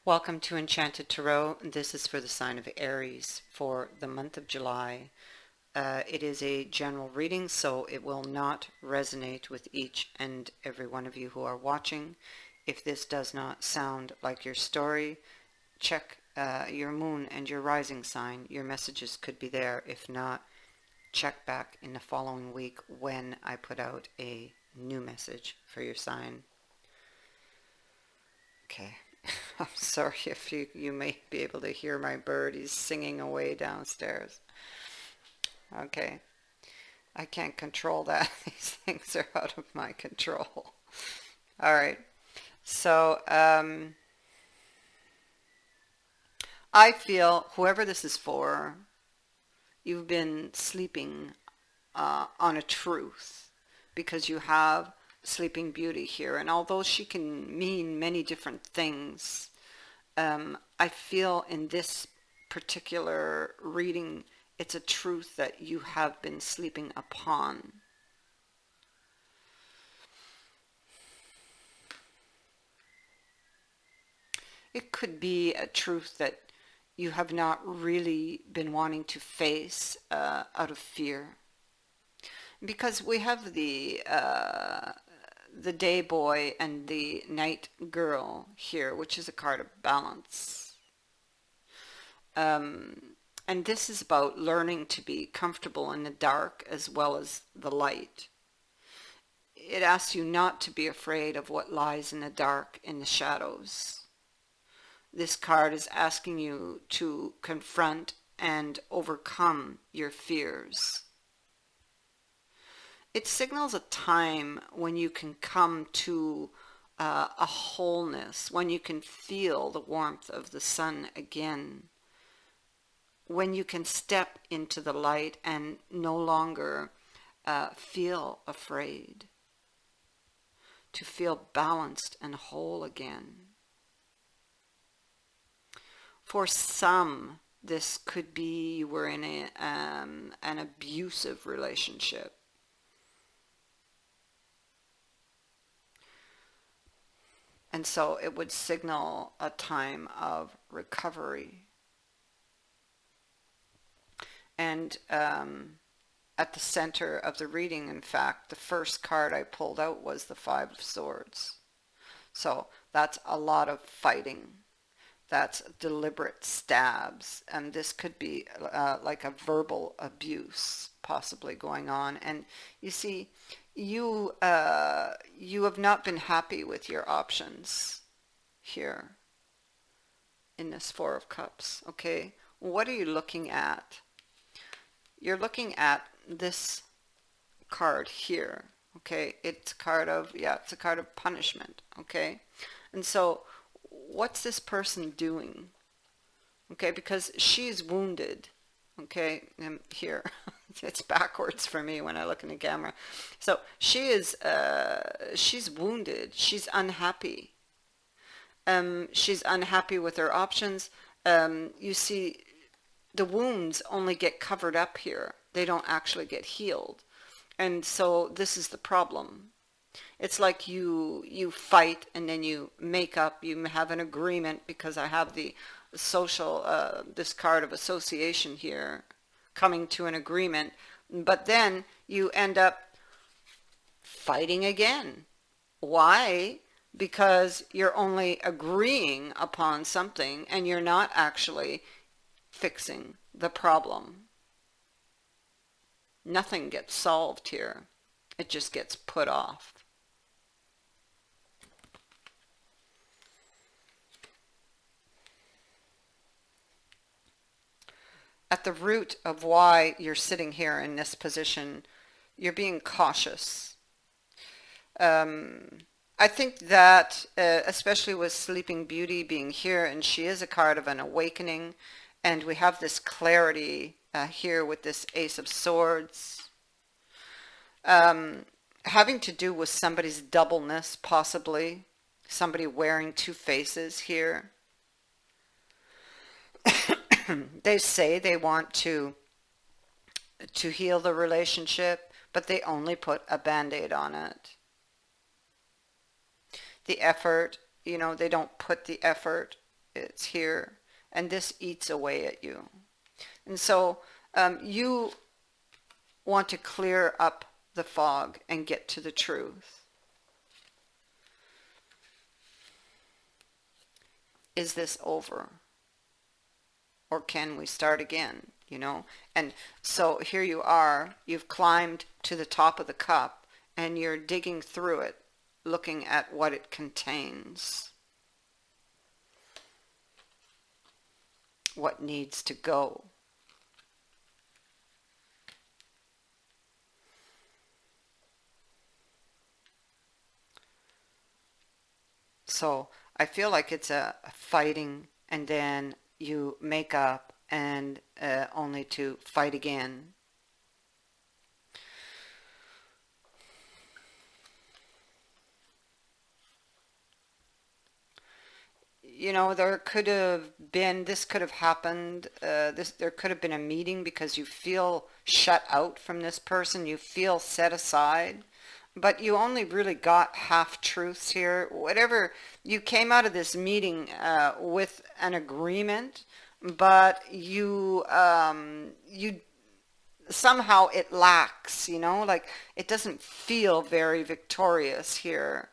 Welcome to Enchanted Tarot. This is for the sign of Aries for the month of July. It is a general reading, so it will not resonate with each and every one of you who are watching. If this does not sound like your story, check your moon and your rising sign. Your messages could be there. If not, check back in the following week when I put out a new message for your sign. Okay. I'm sorry if you may be able to hear my bird. He's singing away downstairs. Okay. I can't control that. These things are out of my control. All right. So, I feel whoever this is for, you've been sleeping on a truth because you have Sleeping Beauty here. And although she can mean many different things, I feel in this particular reading, it's a truth that you have been sleeping upon. It could be a truth that you have not really been wanting to face out of fear. Because we have the day boy and the night girl here, which is a card of balance. And this is about learning to be comfortable in the dark as well as the light. It asks you not to be afraid of what lies in the dark, in the shadows. This card is asking you to confront and overcome your fears. It signals a time when you can come to a wholeness, when you can feel the warmth of the sun again, when you can step into the light and no longer feel afraid, to feel balanced and whole again. For some, this could be you were in an abusive relationship. And so it would signal a time of recovery. And at the center of the reading, in fact, the first card I pulled out was the Five of Swords. So that's a lot of fighting. That's deliberate stabs. And this could be like a verbal abuse possibly going on. And you see, you have not been happy with your options here in this Four of Cups. Okay, what are you looking at? You're looking at this card here. Okay, it's a card of, it's a card of punishment. Okay, and so what's this person doing? Okay, because she's wounded. Okay, and here it's backwards for me when I look in the camera. So she is she's wounded. She's unhappy. She's unhappy with her options. You see, the wounds only get covered up here. They don't actually get healed. And so this is the problem. It's like you fight and then you make up, you have an agreement, because I have the social, this card of association here, coming to an agreement, but then you end up fighting again. Why? Because you're only agreeing upon something and you're not actually fixing the problem. Nothing gets solved here. It just gets put off. At the root of why you're sitting here in this position, you're being cautious. I think that, especially with Sleeping Beauty being here, and she is a card of an awakening, and we have this clarity here with this Ace of Swords, having to do with somebody's doubleness, possibly. Somebody wearing two faces here. They say they want to heal the relationship, but they only put a band-aid on it. The effort, they don't put the effort it's here, and this eats away at you. And so you want to clear up the fog and get to the truth. Is this over? Or can we start again? You know? And so here you are, you've climbed to the top of the cup, and you're digging through it, looking at what it contains. What needs to go. So I feel like it's a fighting, and then you make up, and only to fight again. You know, there could have been, this could have happened, there could have been a meeting because you feel shut out from this person, you feel set aside, but you only really got half truths here. Whatever, you came out of this meeting with an agreement, but you somehow it lacks, you know, like it doesn't feel very victorious here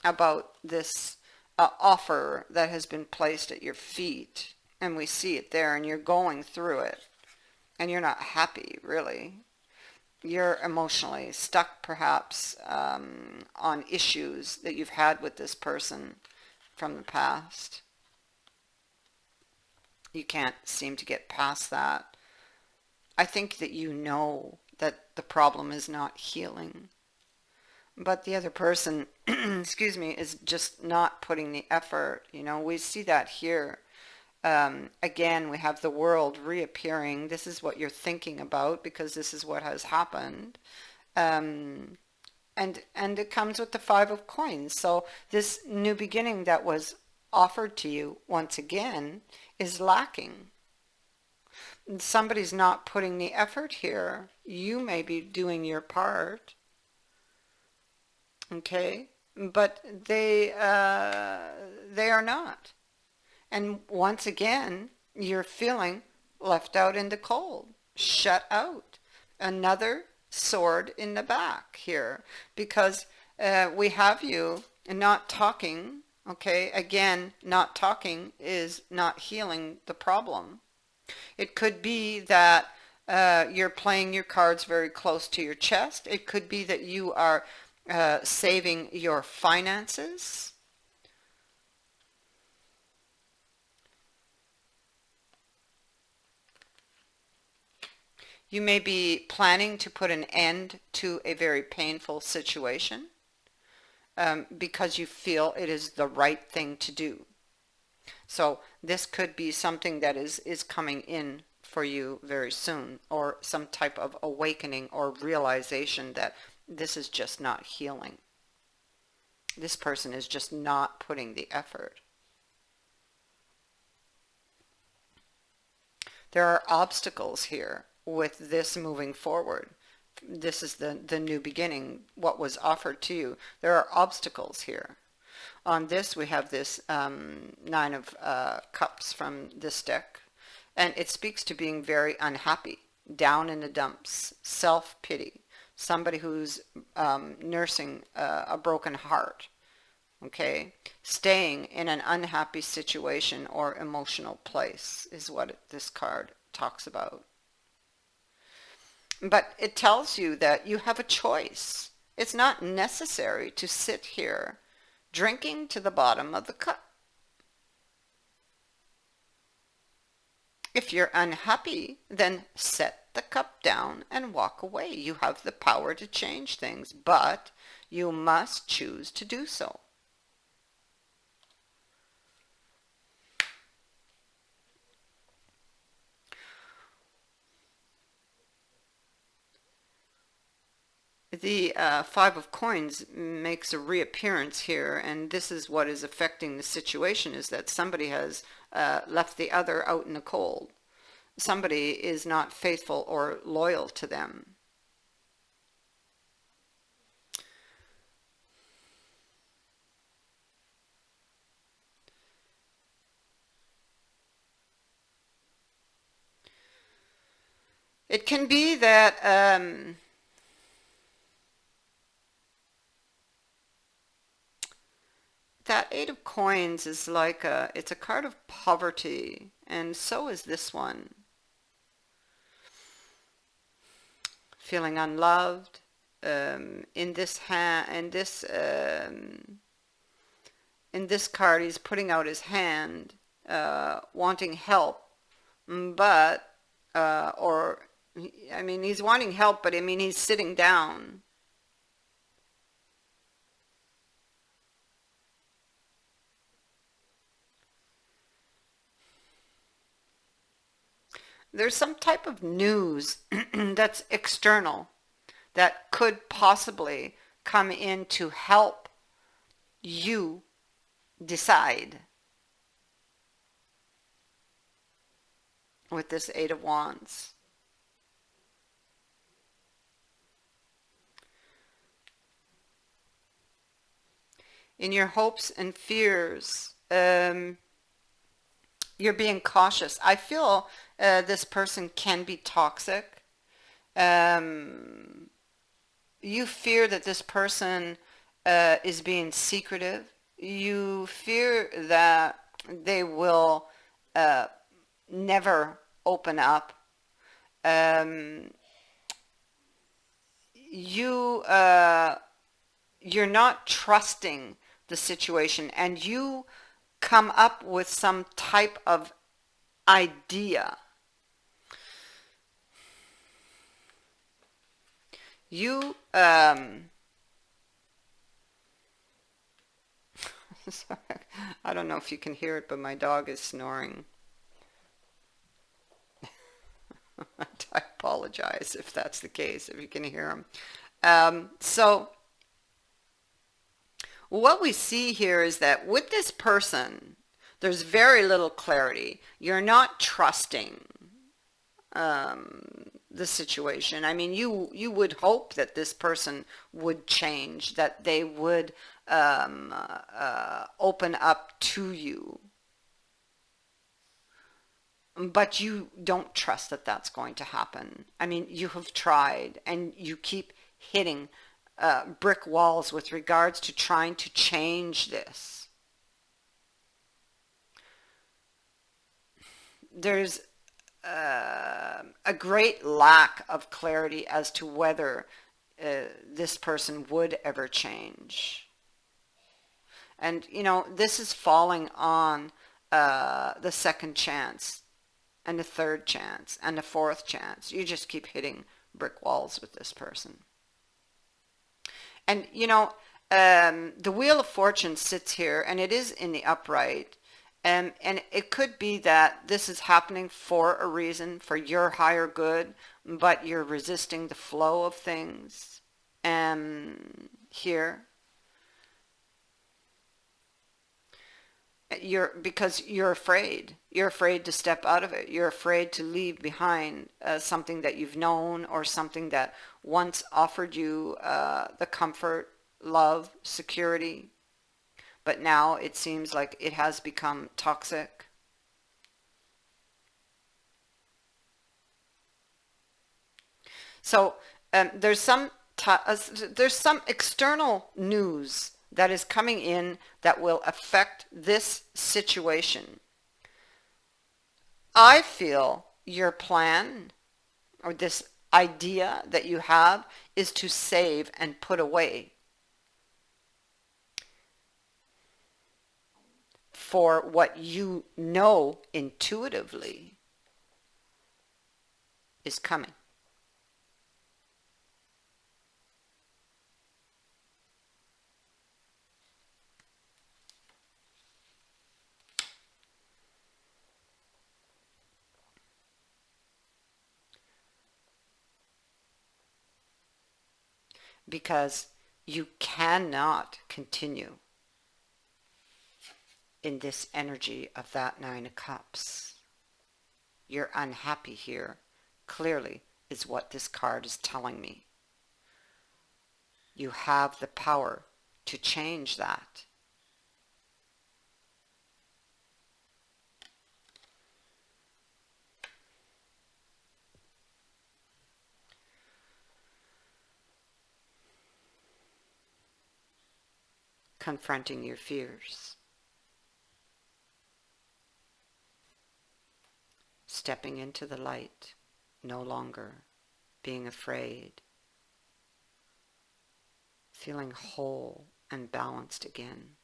about this offer that has been placed at your feet, and we see it there, and you're going through it, and you're not happy, really. You're emotionally stuck, perhaps, on issues that you've had with this person from the past. You can't seem to get past that. I think that you know that the problem is not healing, but the other person, excuse me, is just not putting the effort. You know, we see that here. Again, we have the world reappearing. This is what you're thinking about because this is what has happened. Um, and it comes with the Five of Coins. So this new beginning that was offered to you once again is lacking. Somebody's not putting the effort here. You may be doing your part, okay, but they are not. And once again, you're feeling left out in the cold, shut out. Another sword in the back here, because we have you not talking, okay? Again, not talking is not healing the problem. It could be that you're playing your cards very close to your chest. It could be that you are saving your finances. You may be planning to put an end to a very painful situation because you feel it is the right thing to do. So this could be something that is coming in for you very soon, or some type of awakening or realization that this is just not healing. This person is just not putting the effort. There are obstacles here with this moving forward. This is the new beginning, what was offered to you. There are obstacles here. On this, we have this Nine of Cups from this deck, and it speaks to being very unhappy, down in the dumps, self-pity, somebody who's nursing a broken heart, okay? Staying in an unhappy situation or emotional place is what this card talks about. But it tells you that you have a choice. It's not necessary to sit here drinking to the bottom of the cup. If you're unhappy, then set the cup down and walk away. You have the power to change things, but you must choose to do so. The Five of Coins makes a reappearance here, and this is what is affecting the situation, is that somebody has left the other out in the cold. Somebody is not faithful or loyal to them. It can be that that Eight of Coins is like it's a card of poverty, and so is this one. Feeling unloved. In this card, he's putting out his hand, wanting help, but or I mean, he's wanting help, but I mean, he's sitting down. There's some type of news that's external that could possibly come in to help you decide with this Eight of Wands. In your hopes and fears, you're being cautious. I feel this person can be toxic. Um, you fear that this person is being secretive. You fear that they will uh, never open up. Um, you you're not trusting the situation, and you come up with some type of idea. You sorry, I don't know if you can hear it, but my dog is snoring. I apologize if that's the case, if you can hear him. So what we see here is that with this person, there's very little clarity. You're not trusting the situation. I mean, you would hope that this person would change, that they would open up to you, but you don't trust that that's going to happen. I mean, you have tried and you keep hitting brick walls with regards to trying to change this. There's a great lack of clarity as to whether this person would ever change. And, you know, this is falling on the second chance and the third chance and the fourth chance. You just keep hitting brick walls with this person. And, you know, the Wheel of Fortune sits here, and it is in the upright. And it could be that this is happening for a reason, for your higher good, but you're resisting the flow of things here. Because you're afraid. You're afraid to step out of it. You're afraid to leave behind something that you've known, or something that once offered you the comfort, love, security. But now it seems like it has become toxic. So there's some external news that is coming in that will affect this situation. I feel your plan, or this idea that you have, is to save and put away for what you know intuitively is coming. Because you cannot continue in this energy of that Nine of Cups. You're unhappy here, clearly, is what this card is telling me. You have the power to change that. confronting your fears, stepping into the light, no longer being afraid, feeling whole and balanced again.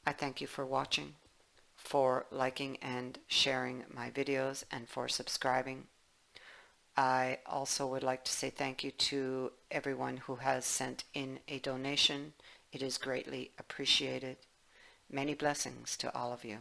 I thank you for watching, for liking and sharing my videos, and for subscribing. I also would like to say thank you to everyone who has sent in a donation. It is greatly appreciated. Many blessings to all of you.